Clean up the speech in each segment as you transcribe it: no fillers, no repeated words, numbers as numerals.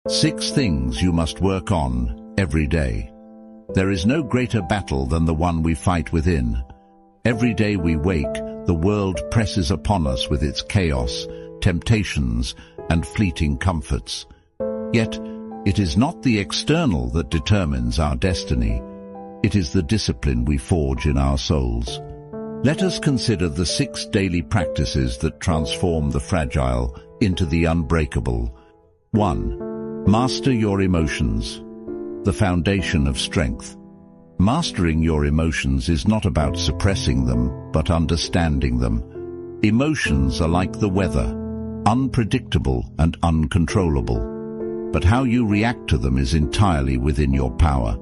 6 things you must work on every day. There is no greater battle than the one we fight within. Every day we wake, the world presses upon us with its chaos, temptations, and fleeting comforts. Yet, it is not the external that determines our destiny. It is the discipline we forge in our souls. Let us consider the 6 daily practices that transform the fragile into the unbreakable. 1. Master your emotions, the foundation of strength. Mastering your emotions is not about suppressing them, but understanding them. Emotions are like the weather, unpredictable and uncontrollable. But how you react to them is entirely within your power.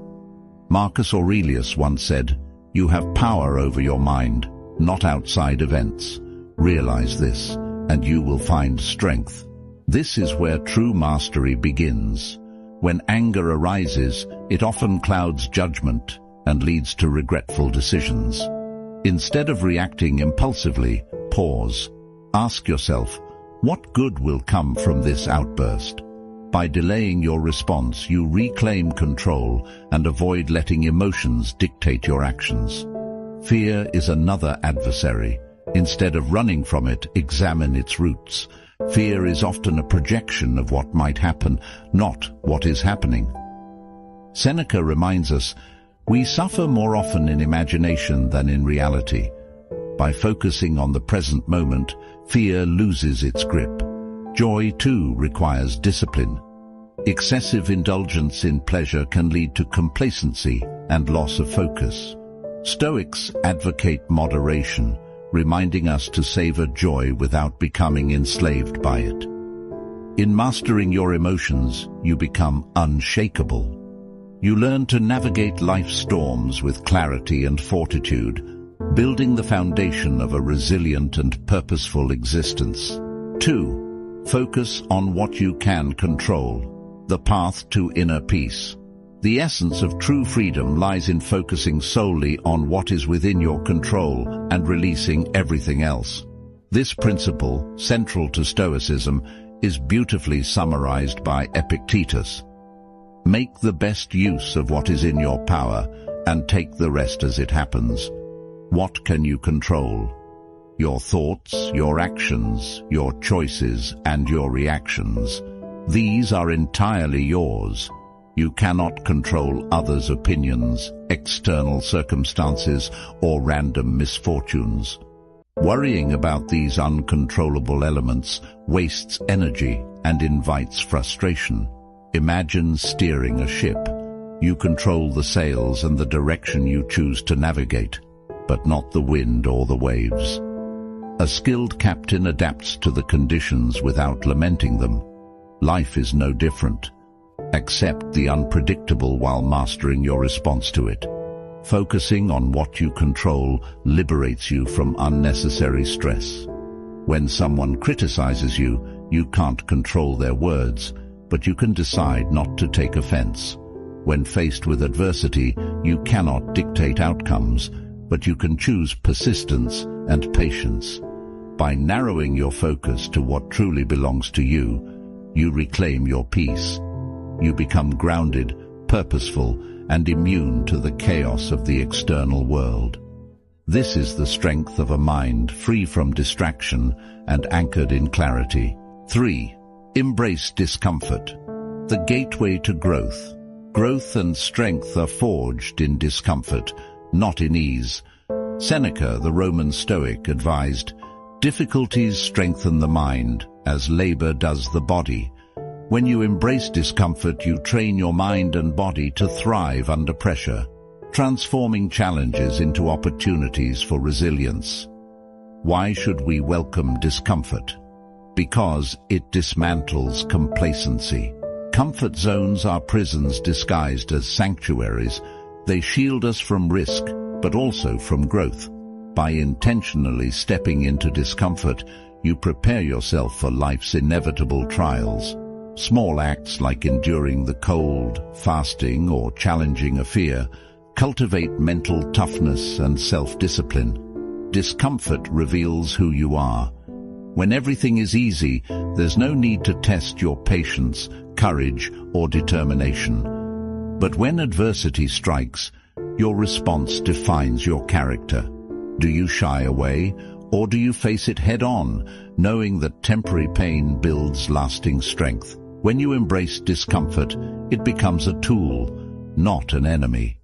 Marcus Aurelius once said, "You have power over your mind, not outside events. Realize this, and you will find strength." This is where true mastery begins. When anger arises, it often clouds judgment and leads to regretful decisions. Instead of reacting impulsively, pause. Ask yourself, what good will come from this outburst? By delaying your response, you reclaim control and avoid letting emotions dictate your actions. Fear is another adversary. Instead of running from it, examine its roots. Fear is often a projection of what might happen, not what is happening. Seneca reminds us, we suffer more often in imagination than in reality. By focusing on the present moment, fear loses its grip. Joy, too, requires discipline. Excessive indulgence in pleasure can lead to complacency and loss of focus. Stoics advocate moderation, reminding us to savor joy without becoming enslaved by it. In mastering your emotions, you become unshakable. You learn to navigate life's storms with clarity and fortitude, building the foundation of a resilient and purposeful existence. 2. Focus on what you can control, the path to inner peace. The essence of true freedom lies in focusing solely on what is within your control and releasing everything else. This principle, central to Stoicism, is beautifully summarized by Epictetus. Make the best use of what is in your power and take the rest as it happens. What can you control? Your thoughts, your actions, your choices, and your reactions. These are entirely yours. You cannot control others' opinions, external circumstances, or random misfortunes. Worrying about these uncontrollable elements wastes energy and invites frustration. Imagine steering a ship. You control the sails and the direction you choose to navigate, but not the wind or the waves. A skilled captain adapts to the conditions without lamenting them. Life is no different. Accept the unpredictable while mastering your response to it. Focusing on what you control liberates you from unnecessary stress. When someone criticizes you, you can't control their words, but you can decide not to take offense. When faced with adversity, you cannot dictate outcomes, but you can choose persistence and patience. By narrowing your focus to what truly belongs to you, you reclaim your peace. You become grounded, purposeful, and immune to the chaos of the external world. This is the strength of a mind free from distraction and anchored in clarity. 3. Embrace discomfort, the gateway to growth. Growth and strength are forged in discomfort, not in ease. Seneca, the Roman Stoic, advised, "Difficulties strengthen the mind, as labor does the body." When you embrace discomfort, you train your mind and body to thrive under pressure, transforming challenges into opportunities for resilience. Why should we welcome discomfort? Because it dismantles complacency. Comfort zones are prisons disguised as sanctuaries. They shield us from risk, but also from growth. By intentionally stepping into discomfort, you prepare yourself for life's inevitable trials. Small acts like enduring the cold, fasting, or challenging a fear cultivate mental toughness and self-discipline. Discomfort reveals who you are. When everything is easy, there's no need to test your patience, courage, or determination. But when adversity strikes, your response defines your character. Do you shy away, or do you face it head-on, knowing that temporary pain builds lasting strength? When you embrace discomfort, it becomes a tool, not an enemy.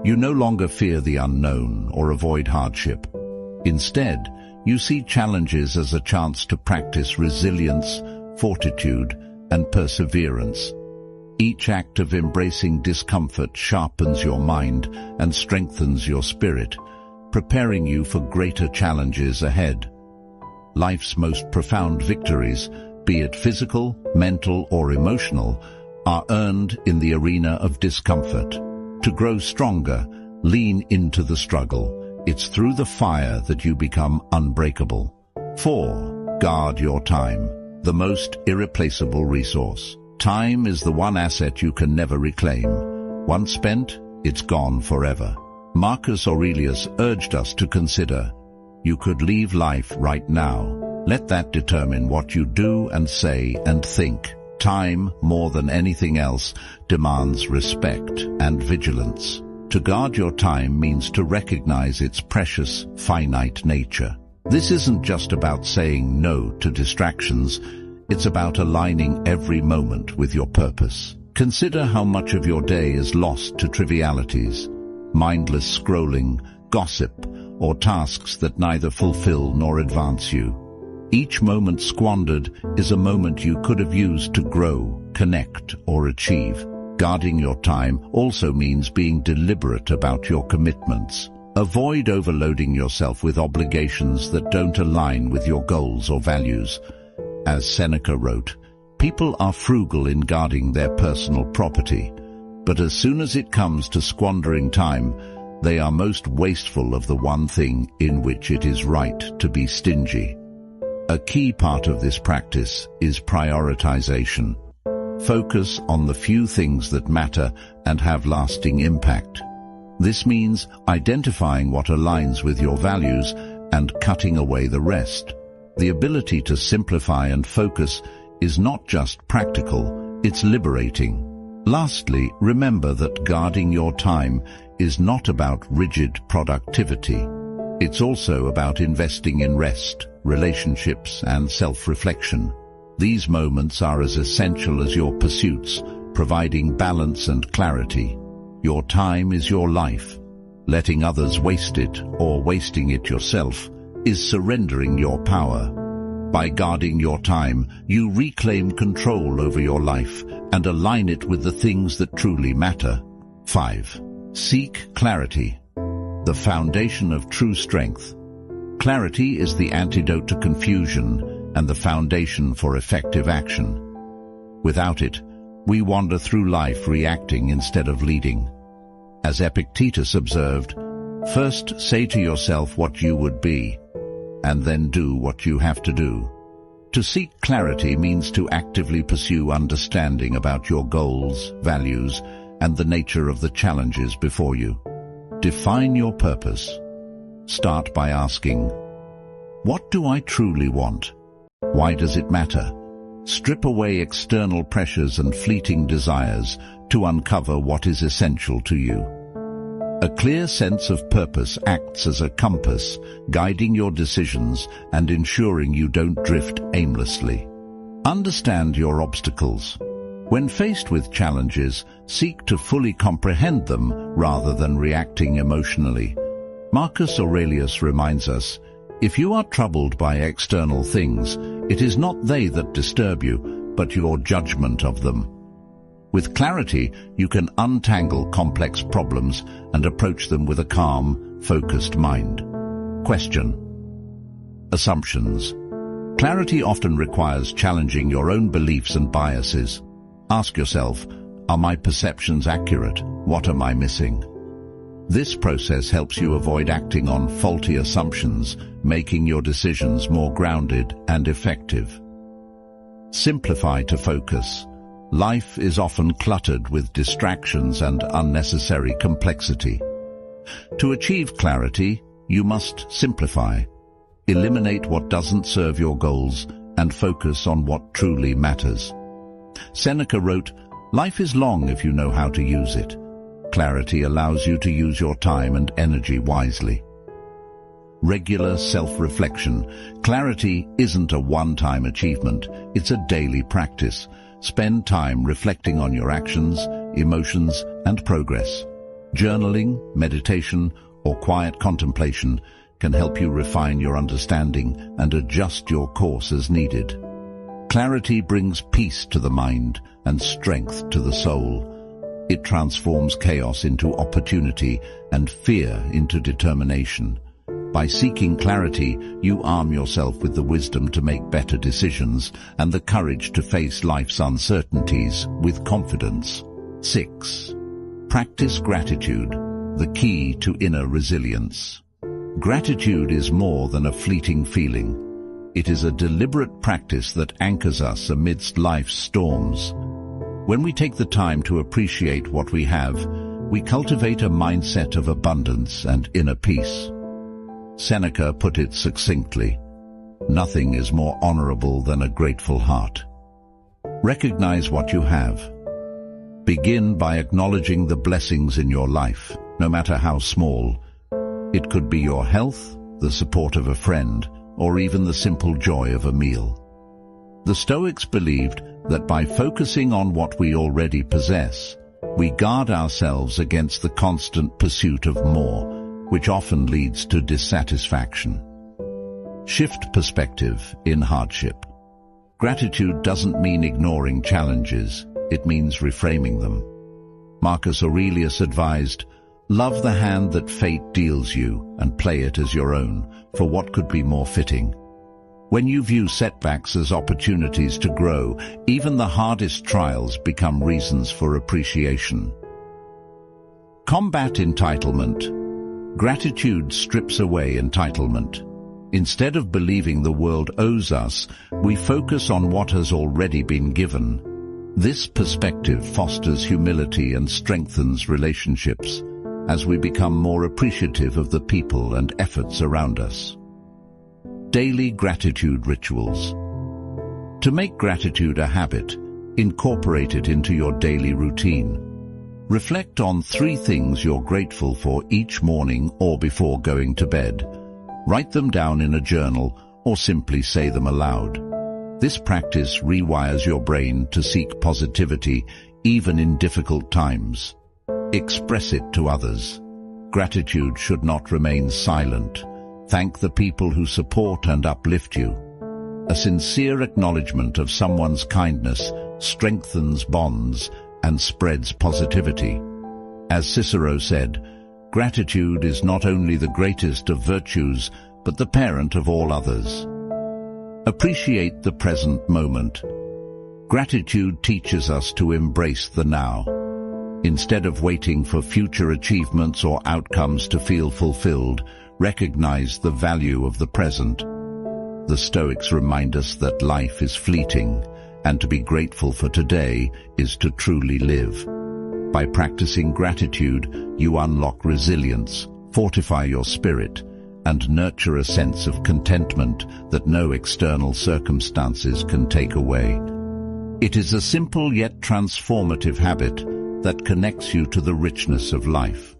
You no longer fear the unknown or avoid hardship. Instead, you see challenges as a chance to practice resilience, fortitude, and perseverance. Each act of embracing discomfort sharpens your mind and strengthens your spirit, preparing you for greater challenges ahead. Life's most profound victories, be it physical, mental, or emotional, are earned in the arena of discomfort. To grow stronger, lean into the struggle. It's through the fire that you become unbreakable. 4. Guard your time, the most irreplaceable resource. Time is the one asset you can never reclaim. Once spent, it's gone forever. Marcus Aurelius urged us to consider, you could leave life right now. Let that determine what you do and say and think. Time, more than anything else, demands respect and vigilance. To guard your time means to recognize its precious, finite nature. This isn't just about saying no to distractions, it's about aligning every moment with your purpose. Consider how much of your day is lost to trivialities, mindless scrolling, gossip, or tasks that neither fulfill nor advance you. Each moment squandered is a moment you could have used to grow, connect, or achieve. Guarding your time also means being deliberate about your commitments. Avoid overloading yourself with obligations that don't align with your goals or values. As Seneca wrote, people are frugal in guarding their personal property, but as soon as it comes to squandering time, they are most wasteful of the one thing in which it is right to be stingy. A key part of this practice is prioritization. Focus on the few things that matter and have lasting impact. This means identifying what aligns with your values and cutting away the rest. The ability to simplify and focus is not just practical, it's liberating. Lastly, remember that guarding your time is not about rigid productivity. It's also about investing in rest, relationships, and self-reflection. These moments are as essential as your pursuits, providing balance and clarity. Your time is your life. Letting others waste it, or wasting it yourself, is surrendering your power. By guarding your time, you reclaim control over your life and align it with the things that truly matter. 5. Seek clarity, the foundation of true strength. Clarity is the antidote to confusion and the foundation for effective action. Without it, we wander through life reacting instead of leading. As Epictetus observed, first say to yourself what you would be, and then do what you have to do. To seek clarity means to actively pursue understanding about your goals, values, and the nature of the challenges before you. Define your purpose. Start by asking, what do I truly want? Why does it matter? Strip away external pressures and fleeting desires to uncover what is essential to you. A clear sense of purpose acts as a compass, guiding your decisions and ensuring you don't drift aimlessly. Understand your obstacles. When faced with challenges, seek to fully comprehend them rather than reacting emotionally. Marcus Aurelius reminds us, if you are troubled by external things, it is not they that disturb you, but your judgment of them. With clarity, you can untangle complex problems and approach them with a calm, focused mind. Question. Assumptions. Clarity often requires challenging your own beliefs and biases. Ask yourself, are my perceptions accurate? What am I missing? This process helps you avoid acting on faulty assumptions, making your decisions more grounded and effective. Simplify to focus. Life is often cluttered with distractions and unnecessary complexity. To achieve clarity, you must simplify. Eliminate what doesn't serve your goals and focus on what truly matters. Seneca wrote, "Life is long if you know how to use it." Clarity allows you to use your time and energy wisely. Regular self-reflection. Clarity isn't a one-time achievement, it's a daily practice. Spend time reflecting on your actions, emotions, and progress. Journaling, meditation, or quiet contemplation can help you refine your understanding and adjust your course as needed. Clarity brings peace to the mind and strength to the soul. It transforms chaos into opportunity and fear into determination. By seeking clarity, you arm yourself with the wisdom to make better decisions and the courage to face life's uncertainties with confidence. 6. Practice gratitude, the key to inner resilience. Gratitude is more than a fleeting feeling. It is a deliberate practice that anchors us amidst life's storms. When we take the time to appreciate what we have, we cultivate a mindset of abundance and inner peace. Seneca put it succinctly, "Nothing is more honorable than a grateful heart." Recognize what you have. Begin by acknowledging the blessings in your life, no matter how small. It could be your health, the support of a friend, or even the simple joy of a meal. The Stoics believed that by focusing on what we already possess, we guard ourselves against the constant pursuit of more, which often leads to dissatisfaction. Shift perspective in hardship. Gratitude doesn't mean ignoring challenges, it means reframing them. Marcus Aurelius advised, "Love the hand that fate deals you and play it as your own, for what could be more fitting?" When you view setbacks as opportunities to grow, even the hardest trials become reasons for appreciation. Combat entitlement. Gratitude strips away entitlement. Instead of believing the world owes us, we focus on what has already been given. This perspective fosters humility and strengthens relationships as we become more appreciative of the people and efforts around us. Daily gratitude rituals. To make gratitude a habit, incorporate it into your daily routine. Reflect on 3 things you're grateful for each morning or before going to bed. Write them down in a journal or simply say them aloud. This practice rewires your brain to seek positivity even in difficult times. Express it to others. Gratitude should not remain silent. Thank the people who support and uplift you. A sincere acknowledgement of someone's kindness strengthens bonds and spreads positivity. As Cicero said, gratitude is not only the greatest of virtues, but the parent of all others. Appreciate the present moment. Gratitude teaches us to embrace the now. Instead of waiting for future achievements or outcomes to feel fulfilled, recognize the value of the present. The Stoics remind us that life is fleeting, and to be grateful for today is to truly live. By practicing gratitude, you unlock resilience, fortify your spirit, and nurture a sense of contentment that no external circumstances can take away. It is a simple yet transformative habit that connects you to the richness of life.